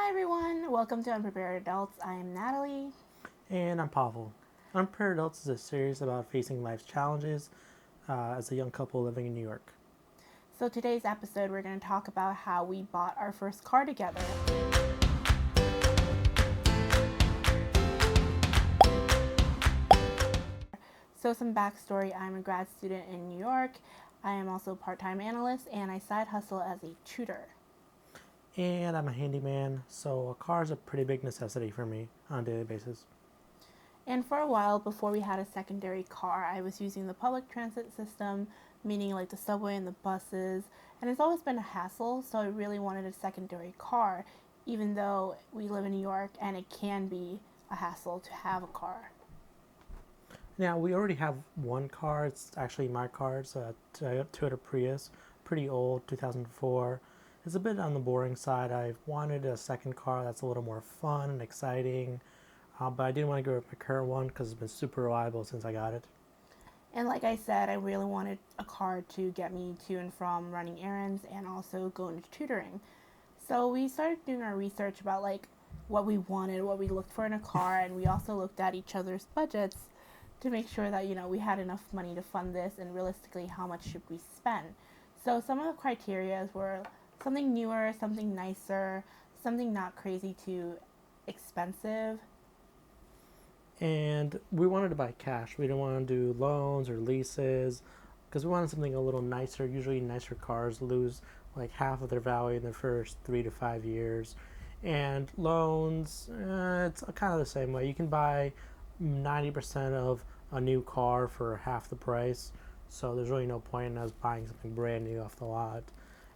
Hi everyone, welcome to Unprepared Adults. I am Natalie. And I'm Pavel. Unprepared Adults is a series about facing life's challenges as a young couple living in New York. So today's episode we're going to talk about how we bought our first car together. So some backstory, I'm a grad student in New York. I am also a part-time analyst and I side hustle as a tutor. And I'm a handyman, so a car is a pretty big necessity for me on a daily basis. And for a while before we had a secondary car, I was using the public transit system, meaning like the subway and the buses, and it's always been a hassle, so I really wanted a secondary car, even though we live in New York and it can be a hassle to have a car. Now, we already have one car. It's actually my car. It's a Toyota Prius, pretty old, 2004. It's a bit on the boring side. I wanted a second car that's a little more fun and exciting, but I didn't want to go with my current one because it's been super reliable since I got it. And like I said, I really wanted a car to get me to and from running errands and also go into tutoring. So we started doing our research about like what we wanted, what we looked for in a car, and we also looked at each other's budgets to make sure that we had enough money to fund this and realistically how much should we spend. So some of the criteria were something newer, something nicer, something not crazy too expensive. And we wanted to buy cash. We didn't want to do loans or leases because we wanted something a little nicer. Usually, nicer cars lose like half of their value in the first 3 to 5 years. And loans, it's kind of the same way. You can buy 90% of a new car for half the price. So there's really no point in us buying something brand new off the lot.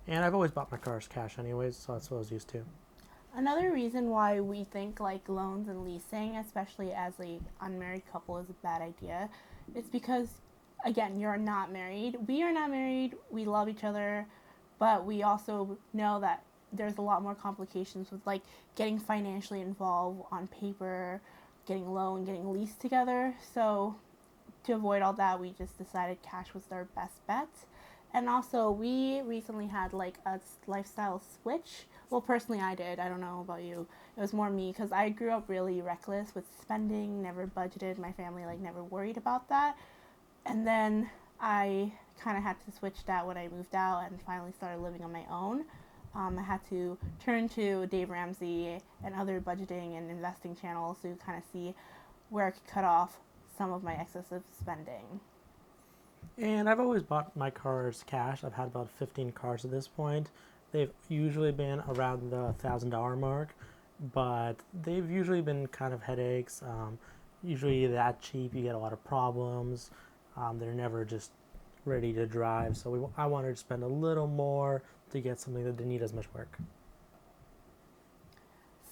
And I've always bought my cars cash anyways, so that's what I was used to. Another reason why we think like loans and leasing, especially as a unmarried couple, is a bad idea, is because again, you're not married. We are not married. We love each other, but we also know that there's a lot more complications with like getting financially involved on paper, getting loan, getting leased together. So to avoid all that, we just decided cash was our best bet. And also, we recently had like a lifestyle switch. Well, personally, I did. I don't know about you. It was more me because I grew up really reckless with spending, never budgeted. My family like never worried about that. And then I kind of had to switch that when I moved out and finally started living on my own. I had to turn to Dave Ramsey and other budgeting and investing channels to kind of see where I could cut off some of my excessive spending. And I've always bought my cars cash. I've had about 15 cars at this point. They've usually been around the $1,000 mark, but they've usually been kind of headaches. Usually that cheap, you get a lot of problems. They're never just ready to drive. So I wanted to spend a little more to get something that didn't need as much work.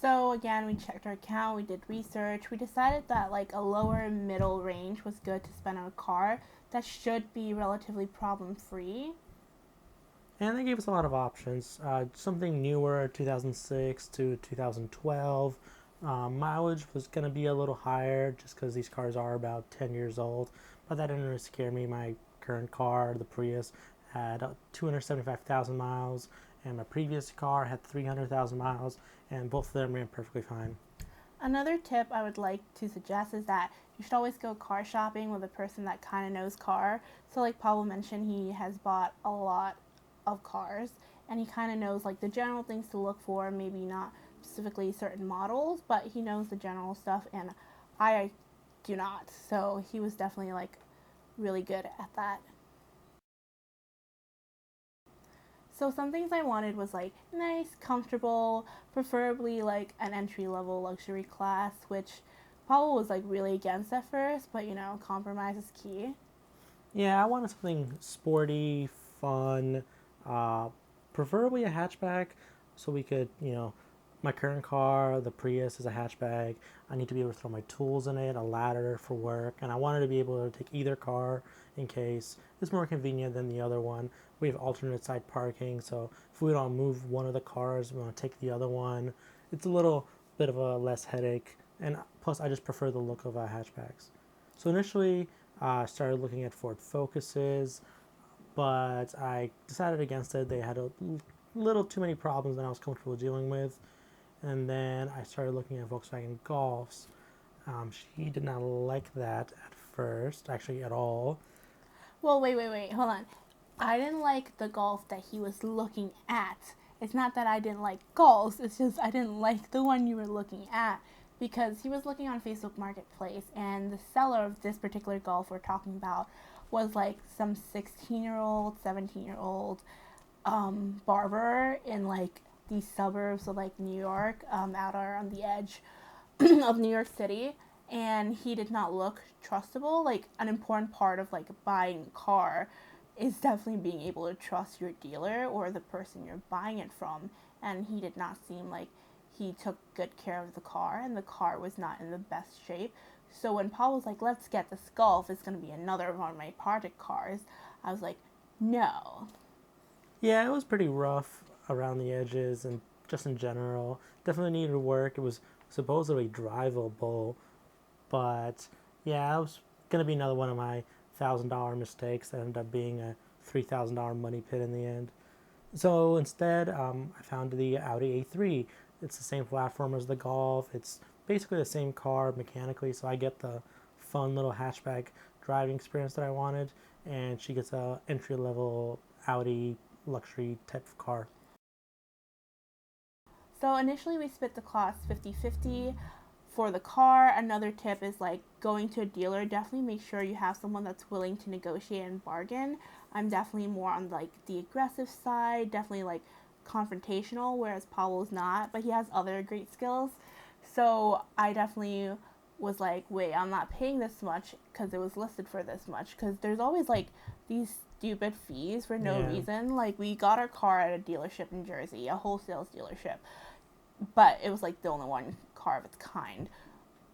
So again, we checked our account, we did research, we decided that like a lower middle range was good to spend on a car that should be relatively problem free. And they gave us a lot of options. Something newer, 2006 to 2012. Mileage was going to be a little higher just because these cars are about 10 years old, but that didn't really scare me. My current car, the Prius, had 275,000 miles, and my previous car had 300,000 miles, and both of them ran perfectly fine. Another tip I would like to suggest is that you should always go car shopping with a person that kind of knows car. So like Pablo mentioned, he has bought a lot of cars and he kind of knows like the general things to look for, maybe not specifically certain models, but he knows the general stuff and I do not. So he was definitely like really good at that. So some things I wanted was like nice, comfortable, preferably like an entry level luxury class, which Paul was like really against at first, but compromise is key. Yeah, I wanted something sporty, fun, uh, preferably a hatchback, so we could, my current car, the Prius, is a hatchback. I need to be able to throw my tools in it, a ladder for work, and I wanted to be able to take either car in case it's more convenient than the other one. We have alternate side parking, so if we don't move one of the cars, we want to take the other one. It's a little bit of a less headache, and plus, I just prefer the look of hatchbacks. So initially, I started looking at Ford Focuses, but I decided against it. They had a little too many problems than I was comfortable dealing with. And then I started looking at Volkswagen Golfs. She did not like that at first, actually at all. Well, wait, hold on. I didn't like the golf that he was looking at. It's not that I didn't like golfs, it's just I didn't like the one you were looking at because he was looking on Facebook Marketplace and the seller of this particular golf we're talking about was like some 16-year-old, 17-year-old barber in like these suburbs of like New York, out on the edge of New York City, and he did not look trustable. Like an important part of like buying a car is definitely being able to trust your dealer or the person you're buying it from. And he did not seem like he took good care of the car, and the car was not in the best shape. So when Paul was like, "Let's get this Golf, it's gonna be another one of my project cars," I was like, "No." Yeah, it was pretty rough around the edges and just in general. Definitely needed work. It was supposedly drivable, but yeah, it was gonna be another one of my $1,000 mistakes that ended up being a $3,000 money pit in the end. So instead, I found the Audi A3. It's the same platform as the Golf. It's basically the same car mechanically, so I get the fun little hatchback driving experience that I wanted, and she gets a entry level Audi luxury type of car. So initially we split the cost 50-50 for the car. Another tip is like going to a dealer, definitely make sure you have someone that's willing to negotiate and bargain. I'm definitely more on like the aggressive side, definitely like confrontational, whereas Pablo's not, but he has other great skills. So I definitely was like, wait, I'm not paying this much because it was listed for this much, because there's always like these stupid fees for no Yeah. reason. Like we got our car at a dealership in Jersey, a wholesale dealership, but it was like the only one car of its kind.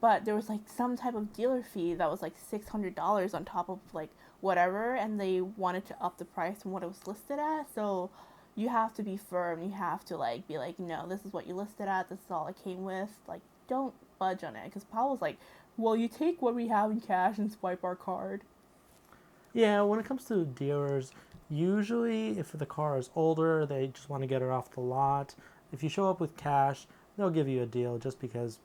But there was like some type of dealer fee that was like $600 on top of like whatever, and they wanted to up the price from what it was listed at. So you have to be firm. You have to like be like, no, this is what you listed at. This is all it came with. Like, don't budge on it. Because Paul was like, well, you take what we have in cash and swipe our card. Yeah, when it comes to dealers, usually if the car is older, they just want to get it off the lot. If you show up with cash, they'll give you a deal just because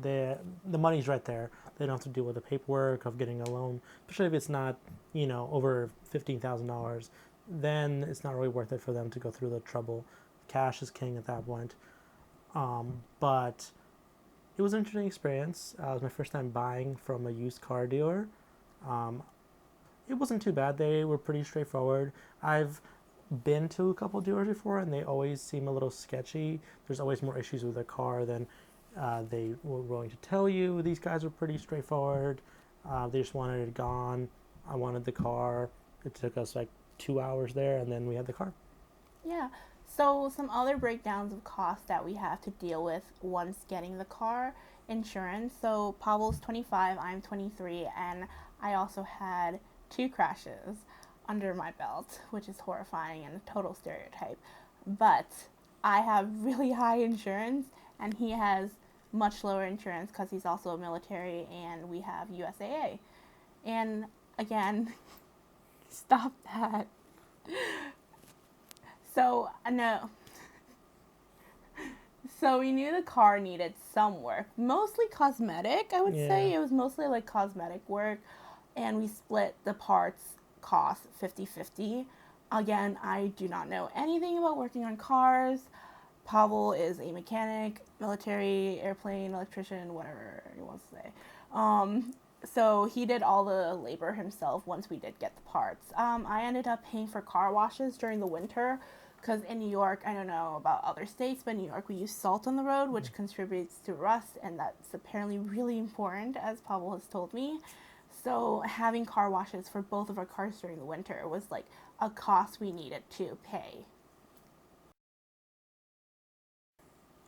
the money's right there. They don't have to deal with the paperwork of getting a loan, especially if it's not, over $15,000. Then it's not really worth it for them to go through the trouble. Cash is king at that point. But it was an interesting experience. It was my first time buying from a used car dealer. Um, it wasn't too bad. They were pretty straightforward. I've been to a couple dealers before, and they always seem a little sketchy. There's always more issues with their car than they were willing to tell you. These guys were pretty straightforward. They just wanted it gone. I wanted the car. It took us like 2 hours there, and then we had the car. Yeah. So some other breakdowns of costs that we have to deal with once getting the car: insurance. So Pablo's 25, I'm 23, and I also had two crashes under my belt, which is horrifying and a total stereotype. But I have really high insurance, and he has much lower insurance because he's also a military, and we have USAA. And again, stop that. So, no. So we knew the car needed some work, mostly cosmetic. I would Yeah. say it was mostly like cosmetic work, and we split the parts cost 50-50. Again, I do not know anything about working on cars. Pavel is a mechanic, military, airplane, electrician, whatever he wants to say. So he did all the labor himself once we did get the parts. I ended up paying for car washes during the winter because in New York, I don't know about other states, but in New York we use salt on the road, which contributes to rust, and that's apparently really important, as Pavel has told me. So having car washes for both of our cars during the winter was like a cost we needed to pay.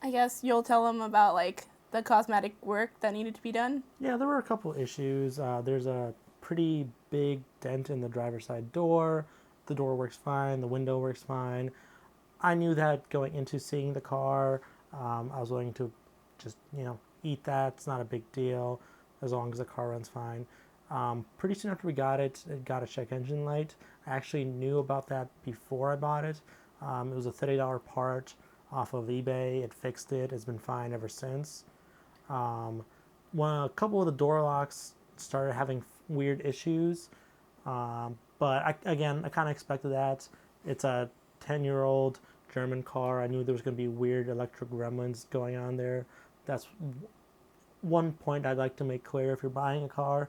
I guess you'll tell them about like the cosmetic work that needed to be done. Yeah, there were a couple issues. There's a pretty big dent in the driver's side door. The door works fine. The window works fine. I knew that going into seeing the car. I was willing to just, eat that. It's not a big deal as long as the car runs fine. Pretty soon after we got it, it got a check engine light. I actually knew about that before I bought it. It was a $30 part. off of eBay. It fixed it. It's been fine ever since. Um, a couple of the door locks started having weird issues, but again, I kind of expected that. It's a 10-year-old German car. I knew there was going to be weird electric gremlins going on there. That's one point I'd like to make clear. If you're buying a car,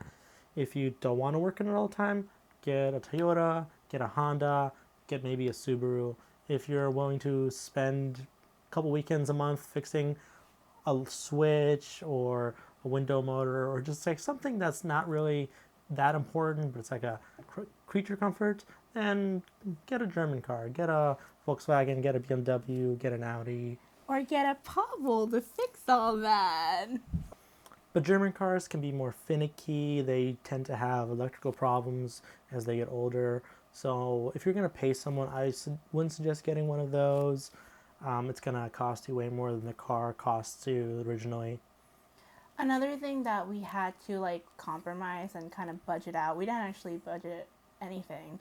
if you don't want to work in it all the time, get a Toyota, get a Honda, get maybe a Subaru. If you're willing to spend a couple weekends a month fixing a switch or a window motor or just like something that's not really that important, but it's like a creature comfort, then get a German car, get a Volkswagen, get a BMW, get an Audi. Or get a Pavel to fix all that. But German cars can be more finicky. They tend to have electrical problems as they get older. So if you're going to pay someone, wouldn't suggest getting one of those. It's going to cost you way more than the car costs you originally. Another thing that we had to like compromise and kind of budget out, we didn't actually budget anything.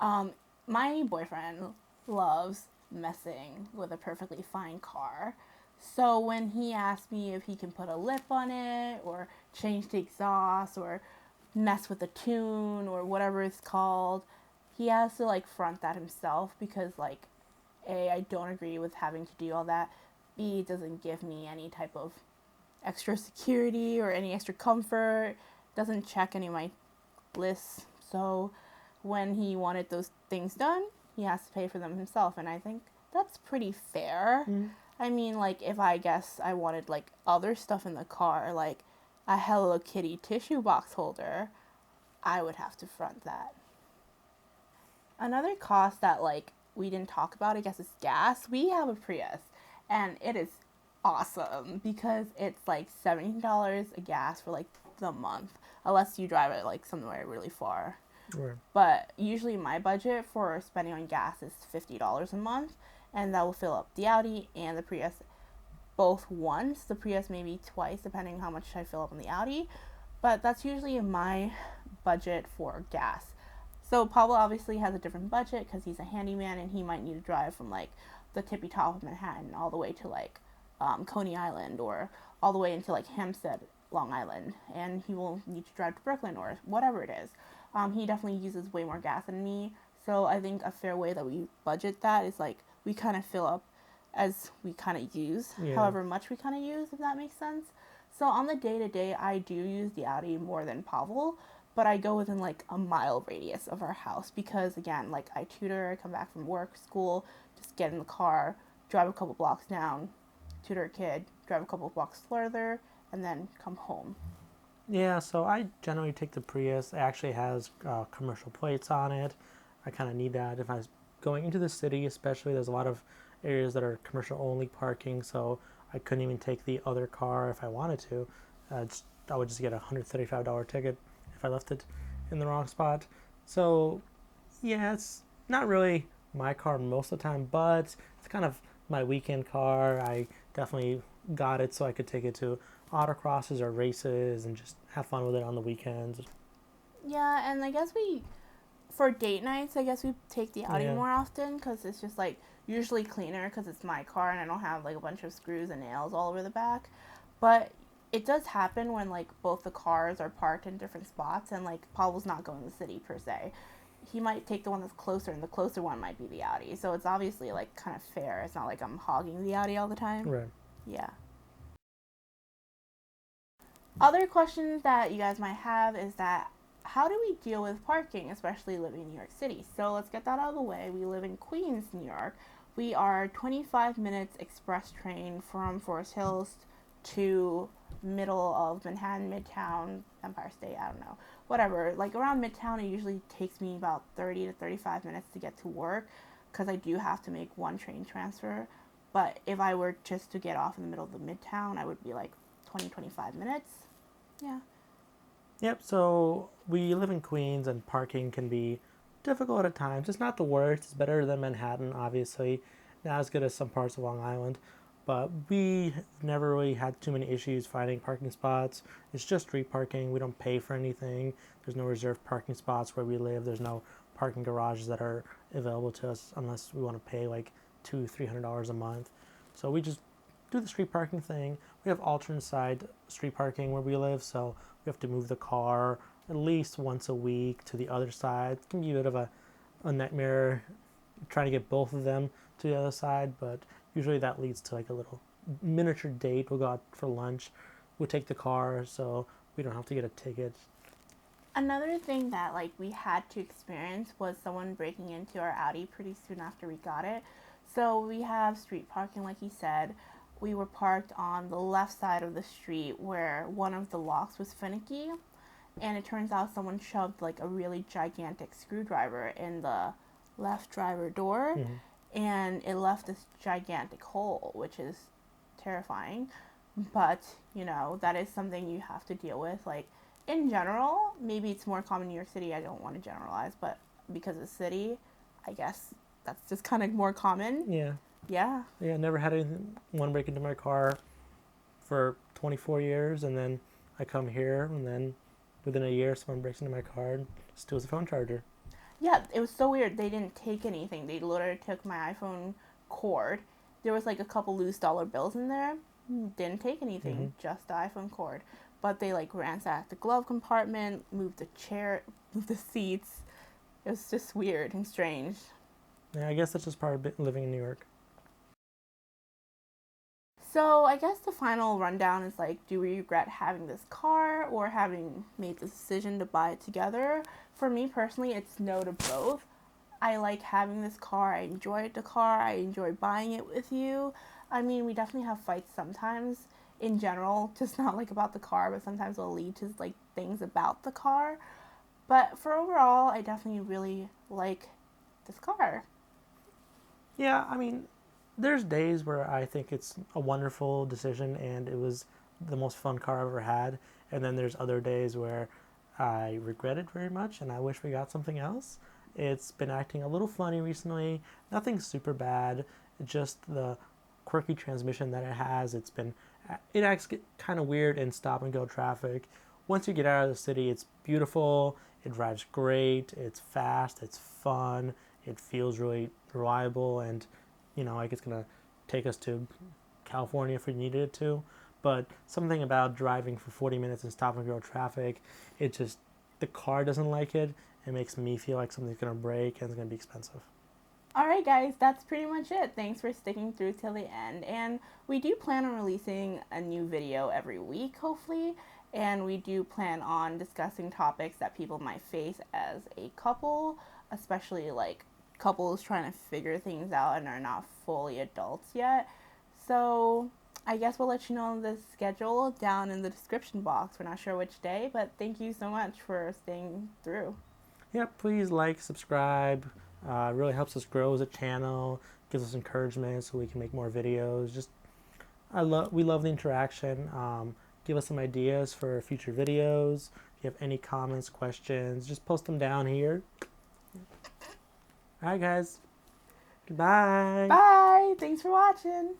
My boyfriend loves messing with a perfectly fine car. So when he asked me if he can put a lip on it or change the exhaust or mess with the tune or whatever it's called, he has to like front that himself because like A, I don't agree with having to do all that. B, it doesn't give me any type of extra security or any extra comfort, doesn't check any of my lists. So when he wanted those things done, he has to pay for them himself, and I think that's pretty fair. I mean, like, if I guess I wanted like other stuff in the car, like a Hello Kitty tissue box holder, I would have to front that. Another cost that like we didn't talk about, I guess, is gas. We have a Prius, and it is awesome because it's like $17 a gas for like the month, unless you drive it like somewhere really far. Right. But usually my budget for spending on gas is $50 a month, and that will fill up the Audi and the Prius both once. The Prius maybe twice, depending how much I fill up on the Audi. But that's usually my budget for gas. So Pablo obviously has a different budget because he's a handyman and he might need to drive from like the tippy top of Manhattan all the way to like Coney Island or all the way into like Hampstead, Long Island, and he will need to drive to Brooklyn or whatever it is. He definitely uses way more gas than me, so I think a fair way that we budget that is like we kind of fill up as we kind of use, however much we kind of use, if that makes sense. So on the day to day, I do use the Audi more than Pavel, but I go within like a mile radius of our house because again, like I tutor, I come back from work, school, just get in the car, drive a couple blocks down, tutor a kid, drive a couple blocks further, and then come home. Yeah, so I generally take the Prius. It actually has commercial plates on it. I kind of need that if I was going into the city, especially. There's a lot of areas that are commercial only parking, so I couldn't even take the other car if I wanted to. I would just get a $135 ticket if I left it in the wrong spot. So, yeah, it's not really my car most of the time, but it's kind of my weekend car. I definitely got it so I could take it to autocrosses or races and just have fun with it on the weekends. Yeah, and I guess for date nights, I guess we take the Audi more often because it's just like usually cleaner because it's my car and I don't have like a bunch of screws and nails all over the back. But it does happen when like both the cars are parked in different spots and like Pavel's not going to the city per se. He might take the one that's closer, and the closer one might be the Audi. So it's obviously like kind of fair. It's not like I'm hogging the Audi all the time. Right. Yeah. Other questions that you guys might have is that how do we deal with parking, especially living in New York City? So let's get that out of the way. We live in Queens, New York. We are 25 minutes express train from Forest Hills to middle of Manhattan, Midtown, Empire State, I don't know. Whatever. Like around Midtown, it usually takes me about 30 to 35 minutes to get to work because I do have to make one train transfer. But if I were just to get off in the middle of the Midtown, I would be like 20, 25 minutes. Yeah. Yep, so we live in Queens and parking can be difficult at times. It's not the worst. It's better than Manhattan, obviously. Not as good as some parts of Long Island. But we never really had too many issues finding parking spots. It's just street parking. We don't pay for anything. There's no reserved parking spots where we live. There's no parking garages that are available to us unless we want to pay like $200-300 a month. So we just do the street parking thing. We have alternate side street parking where we live, so we have to move the car at least once a week to the other side. It can be a bit of a nightmare trying to get both of them to the other side, but usually that leads to like a little miniature date. We'll go out for lunch. We'll take the car so we don't have to get a ticket. Another thing that like we had to experience was someone breaking into our Audi pretty soon after we got it. So we have street parking, like you said. We were parked on the left side of the street where one of the locks was finicky, and it turns out someone shoved like a really gigantic screwdriver in the left driver door, and it left this gigantic hole, which is terrifying. But you know, that is something you have to deal with. Like in general, maybe it's more common in New York City. I don't want to generalize, but because it's a city, I guess that's just kind of more common. Yeah. Yeah. Yeah, never had anyone break into my car for 24 years, and then I come here, and then within a year, someone breaks into my car and steals a phone charger. Yeah, it was so weird. They didn't take anything. They literally took my iPhone cord. There was like a couple loose dollar bills in there. Didn't take anything, just the iPhone cord. But they like ransacked the glove compartment, moved the chair, moved the seats. It was just weird and strange. Yeah, I guess that's just part of living in New York. So I guess the final rundown is like, do we regret having this car or having made the decision to buy it together? For me personally, it's no to both. I like having this car. I enjoy the car. I enjoy buying it with you. I mean, we definitely have fights sometimes in general, just not like about the car, but sometimes it'll lead to like things about the car. But for overall, I definitely really like this car. Yeah, I mean, there's days where I think it's a wonderful decision and it was the most fun car I've ever had. And then there's other days where I regret it very much and I wish we got something else. It's been acting a little funny recently. Nothing super bad. Just the quirky transmission that it has. It acts kind of weird in stop and go traffic. Once you get out of the city, it's beautiful. It drives great. It's fast. It's fun. It feels really reliable, and like it's gonna take us to California if we needed it to. But something about driving for 40 minutes in stop and go traffic, the car doesn't like it. It makes me feel like something's gonna break and it's gonna be expensive. Alright guys, that's pretty much it. Thanks for sticking through till the end. And we do plan on releasing a new video every week, hopefully. And we do plan on discussing topics that people might face as a couple, especially like couples trying to figure things out and are not fully adults yet. So I guess we'll let you know the schedule down in the description box. We're not sure which day, but thank you so much for staying through. Yeah, please like, subscribe. It really helps us grow as a channel, gives us encouragement so we can make more videos. We love the interaction. Give us some ideas for future videos. If you have any comments, questions, just post them down here. All right, guys. Goodbye. Bye. Thanks for watching.